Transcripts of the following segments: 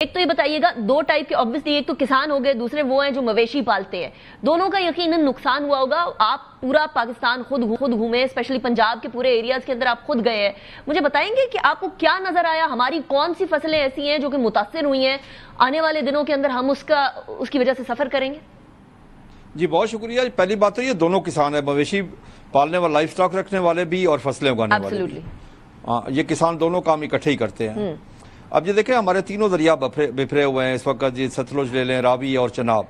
ایک تو یہ بتائیے گا، دو ٹائپ کے آبویسلی، ایک تو کسان ہو گئے، دوسرے وہ ہیں جو مویشی پالتے ہیں، دونوں کا یقیناً نقصان ہوا ہوگا۔ آپ پورا پاکستان خود گھومے، اسپیشلی پنجاب کے پورے ایریاز کے اندر آپ خود گئے ہیں، مجھے بتائیں گے کہ آپ کو کیا نظر آیا؟ ہماری کون سی فصلیں ایسی ہیں جو کہ متاثر ہوئی ہیں؟ آنے والے دنوں کے اندر ہم اس کی وجہ سے سفر کریں گے؟ جی بہت شکریہ۔ پہلی بات تو یہ دونوں کسان ہیں، مویشی پالنے والے، لائف سٹاک رکھنے والے بھی اور فصلیں اگانے والے بھی۔ یہ کسان دونوں کام اکٹھے ہی کرتے ہیں۔ اب یہ دیکھیں ہمارے تینوں دریا بفرے ہوئے ہیں اس وقت، جی ستلج لے لیں، راوی اور چناب،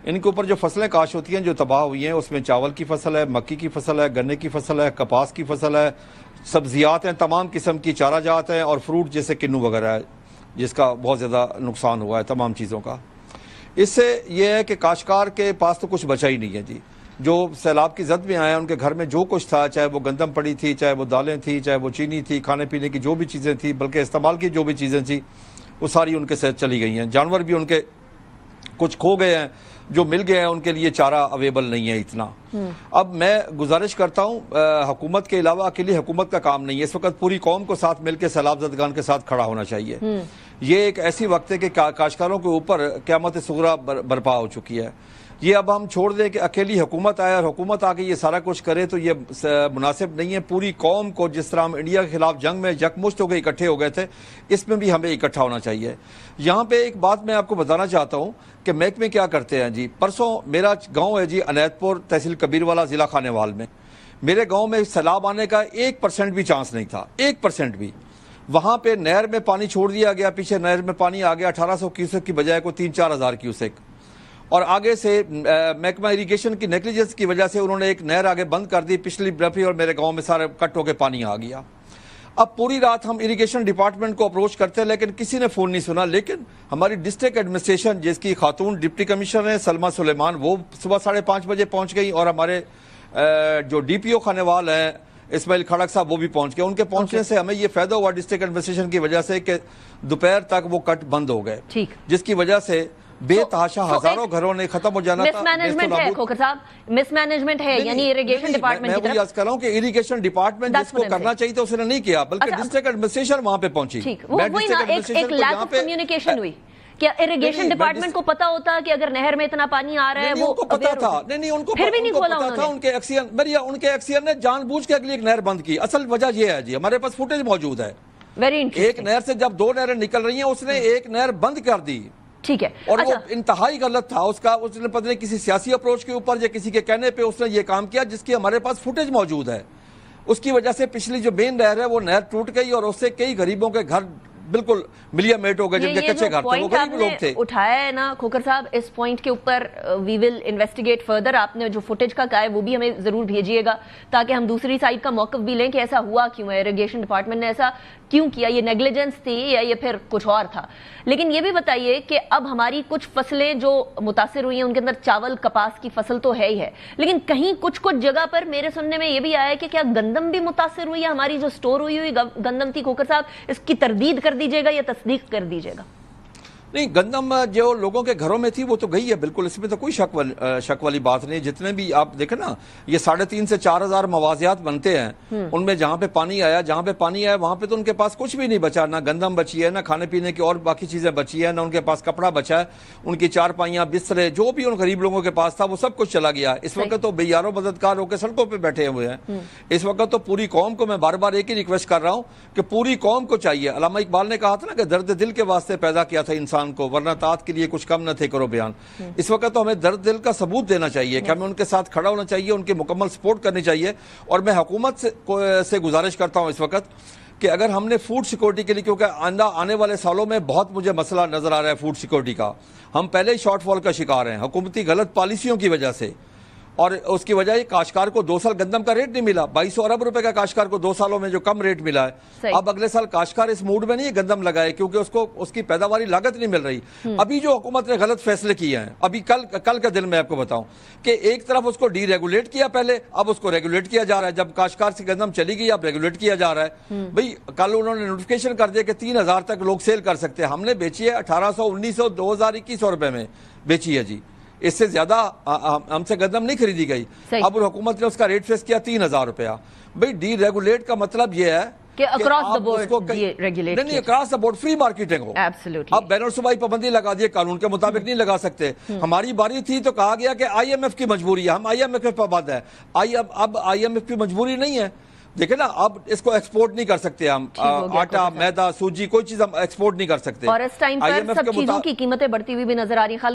ان کے اوپر جو فصلیں کاشت ہوتی ہیں جو تباہ ہوئی ہیں، اس میں چاول کی فصل ہے، مکی کی فصل ہے، گنے کی فصل ہے، کپاس کی فصل ہے، سبزیات ہیں، تمام قسم کی چارہ جات ہیں، اور فروٹ جیسے کنو وغیرہ ہے جس کا بہت زیادہ نقصان ہوا ہے تمام چیزوں کا۔ اس سے یہ ہے کہ کاشتکار کے پاس تو کچھ بچا ہی نہیں ہے جی۔ جو سیلاب کی زد میں آئے ہیں ان کے گھر میں جو کچھ تھا، چاہے وہ گندم پڑی تھی، چاہے وہ دالیں تھیں، چاہے وہ چینی تھی، کھانے پینے کی جو بھی چیزیں تھیں، بلکہ استعمال کی جو بھی چیزیں تھیں، وہ ساری ان کے ساتھ چلی گئی ہیں۔ جانور بھی ان کے کچھ کھو گئے ہیں، جو مل گئے ہیں ان کے لیے چارہ اویلیبل نہیں ہے اتنا۔ اب میں گزارش کرتا ہوں، حکومت کے علاوہ اکیلی حکومت کا کام نہیں ہے، اس وقت پوری قوم کو ساتھ مل کے سیلاب زدگان کے ساتھ کھڑا ہونا چاہیے۔ یہ ایک ایسی وقت ہے کہ کاشتکاروں کے اوپر قیامت صغریٰ برپا ہو چکی ہے۔ یہ اب ہم چھوڑ دیں کہ اکیلی حکومت آئے اور حکومت آ کے یہ سارا کچھ کرے تو یہ مناسب نہیں ہے۔ پوری قوم کو، جس طرح ہم انڈیا کے خلاف جنگ میں یکمشت ہو کے اکٹھے ہو گئے تھے، اس میں بھی ہمیں اکٹھا ہونا چاہیے۔ یہاں پہ ایک بات میں آپ کو بتانا چاہتا ہوں کہ محکمے کیا کرتے ہیں جی۔ پرسوں میرا گاؤں ہے جی عنایت پور، تحصیل کبیر والا، ضلع خانیوال میں۔ میرے گاؤں میں سیلاب آنے کا 1% بھی چانس نہیں تھا، 1% بھی۔ وہاں پہ نہر میں پانی چھوڑ دیا گیا، پیچھے نہر میں پانی آ گیا 1800 کیوسک کی بجائے کوئی 3-4 ہزار کیوسک، اور آگے سے محکمہ اریگیشن کی نیگلیجنس کی وجہ سے انہوں نے ایک نہر آگے بند کر دی پچھلی برفی، اور میرے گاؤں میں سارے کٹ ہو کے پانی آ گیا۔ اب پوری رات ہم اریگیشن ڈپارٹمنٹ کو اپروچ کرتے ہیں لیکن کسی نے فون نہیں سنا، لیکن ہماری ڈسٹرکٹ ایڈمنسٹریشن جس کی خاتون ڈپٹی کمشنر ہیں سلمہ سلیمان، وہ صبح 5:30 بجے پہنچ گئی، اور ہمارے جو ڈی پی او خانیوال ہیں اسماعیل کھڑک صاحب، وہ بھی پہنچ گئے۔ ان کے پہنچنے سے ہمیں یہ فائدہ ہوا ڈسٹرکٹ ایڈمنسٹریشن کی وجہ سے کہ دوپہر تک وہ کٹ بند ہو گئے، جس کی وجہ سے بے تحاشا ہزاروں گھروں نے ختم ہو جانا تھا۔ مس مینجمنٹ ہے کھوکھر صاحب، مس مینجمنٹ ہے، یعنی اریگیشن ڈپارٹمنٹ کی طرف۔ میں وہی عرض کر رہا ہوں کہ اریگیشن ڈپارٹمنٹ جس کو کرنا چاہیے تھا اس نے نہیں کیا، بلکہ ڈسٹرکٹ ایڈمنسٹریشن وہاں پہ پہنچی۔ وہی نا، ایک لیک آف کمیونیکیشن ہوئی۔ کیا اریگیشن ڈپارٹمنٹ کو پتا ہوتا کہ اگر نہر میں اتنا پانی آ رہا ہے؟ وہ پتا تھا، نہیں ان کو پتا تھا۔ ان کے ایکسیئر نے جان بوجھ کے اگلی ایک نہر بند کی۔ اصل وجہ یہ ہے جی، ہمارے پاس فوٹیج موجود ہے، ایک نہر سے جب 2 نہریں نکل رہی ہیں اس نے ایک نہر بند کر دی، ٹھیک ہے، اور وہ انتہائی غلط تھا اس کا۔ اس نے پتہ نہیں کسی سیاسی اپروچ کے اوپر یا کسی کے کہنے پہ اس نے یہ کام کیا، جس کی ہمارے پاس فوٹیج موجود ہے۔ اس کی وجہ سے پچھلی جو مین نہر ہے وہ نہر ٹوٹ گئی، اور اس سے کئی غریبوں کے گھر بالکل ملیا میٹ ہو گئے، جن کے کچے گھر تھے، وہ غریب لوگ تھے۔ اٹھایا ہے نا کھوکھر صاحب، اس پوائنٹ کے اوپر وی ول انویسٹیگیٹ فردر۔ آپ نے جو فوٹیج کا کہا ہے وہ بھی ہمیں ضرور بھیجیے گا تاکہ ہم دوسری سائڈ کا موقف بھی لیں کہ ایسا ہوا کیوں ہے، اریگیشن ڈپارٹمنٹ نے ایسا کیوں کیا، یہ نیگلیجنس تھی یا یہ پھر کچھ اور تھا۔ لیکن یہ بھی بتائیے کہ اب ہماری کچھ فصلیں جو متاثر ہوئی ہیں ان کے اندر چاول کپاس کی فصل تو ہے ہی ہے، لیکن کہیں کچھ جگہ پر میرے سننے میں یہ بھی آیا ہے کہ کیا گندم بھی متاثر ہوئی ہے؟ ہماری جو سٹور ہوئی گندم تھی کھوکھر صاحب، اس کی تردید کر دیجیے گا یا تصدیق کر دیجیے گا؟ نہیں، گندم جو لوگوں کے گھروں میں تھی وہ تو گئی ہے بالکل، اس میں تو کوئی شک والی بات نہیں۔ جتنے بھی آپ دیکھیں نا، یہ 3,500 سے 4,000 موازیات بنتے ہیں، ان میں جہاں پہ پانی آیا وہاں پہ تو ان کے پاس کچھ بھی نہیں بچا، نہ گندم بچی ہے، نہ کھانے پینے کی اور باقی چیزیں بچی ہیں، نہ ان کے پاس کپڑا بچا ہے، ان کی چارپائیاں، بسترے، جو بھی ان غریب لوگوں کے پاس تھا وہ سب کچھ چلا گیا۔ اس وقت تو بے یارو مددگار ہو کے سڑکوں پہ بیٹھے ہوئے ہیں۔ اس وقت تو پوری قوم کو میں بار بار ایک ہی ریکویسٹ کر رہا ہوں کہ پوری قوم کو چاہیے، علامہ اقبال نے کہا تھا نا کہ درد دل کے واسطے پیدا کیا تھا انسان کو، ورنہ طاعت کے لیے کچھ کم نہ تھے کرو بیان۔ اس وقت تو ہمیں درد دل کا ثبوت دینا چاہیے کہ ہمیں ان کے ساتھ کھڑا ہونا چاہیے، ان کی مکمل سپورٹ کرنی چاہیے۔ اور میں حکومت سے گزارش کرتا ہوں اس وقت کہ اگر ہم نے فوڈ سیکورٹی کے لیے، کیونکہ آنے والے سالوں میں بہت مجھے مسئلہ نظر آ رہا ہے فوڈ سیکورٹی کا، ہم پہلے ہی شارٹ فال کا شکار ہیں حکومتی غلط پالیسیوں کی وجہ سے، اور اس کی وجہ یہ کاشتکار کو 2 سال گندم کا ریٹ نہیں ملا، 2200 ارب روپے کا کاشتکار کو 2 سالوں میں جو کم ریٹ ملا ہے۔ اب اگلے سال کاشتکار اس موڈ میں نہیں ہے گندم لگائے، کیونکہ اس کی پیداواری لاگت نہیں مل رہی۔ ابھی جو حکومت نے غلط فیصلے کیے ہیں، ابھی کل کا دن میں آپ کو بتاؤں کہ ایک طرف اس کو ڈی ریگولیٹ کیا پہلے، اب اس کو ریگولیٹ کیا جا رہا ہے۔ جب کاشتکار سے گندم چلی گئی اب ریگولیٹ کیا جا رہا ہے۔ بھئی کل انہوں نے نوٹیفیکیشن کر دیا کہ 3,000 تک لوگ سیل کر سکتے ہیں، ہم نے بیچی ہے 1,800، 1,900، 2,000، 2,100 روپے میں بیچی ہے جی۔ اس سے زیادہ ہم سے گندم نہیں خریدی گئی۔ اب حکومت نے اس کا ریٹ فکس کیا 3,000 روپیہ۔ بھئی ڈی ریگولیٹ کا مطلب یہ ہے کہ اکراس دا بورڈ یہ ریگولیٹ نہیں across the board free marketing ہو. اب بین الصوبائی پابندی لگا دیے, قانون کے مطابق نہیں لگا سکتے. ہماری باری تھی تو کہا گیا کہ آئی ایم ایف کی مجبوری ہے, ہم آئی ایم ایف پہ پابند ہے. اب آئی ایم ایف کی مجبوری نہیں ہے. دیکھیں نا, اب اس کو ایکسپورٹ نہیں کر سکتے ہم, آٹا میدا سوجی کوئی چیز ہم ایکسپورٹ نہیں کر سکتے. اور اس ٹائم پر سب چیزوں کی قیمتیں بڑھتی ہوئی بھی نظر آ رہی ہیں.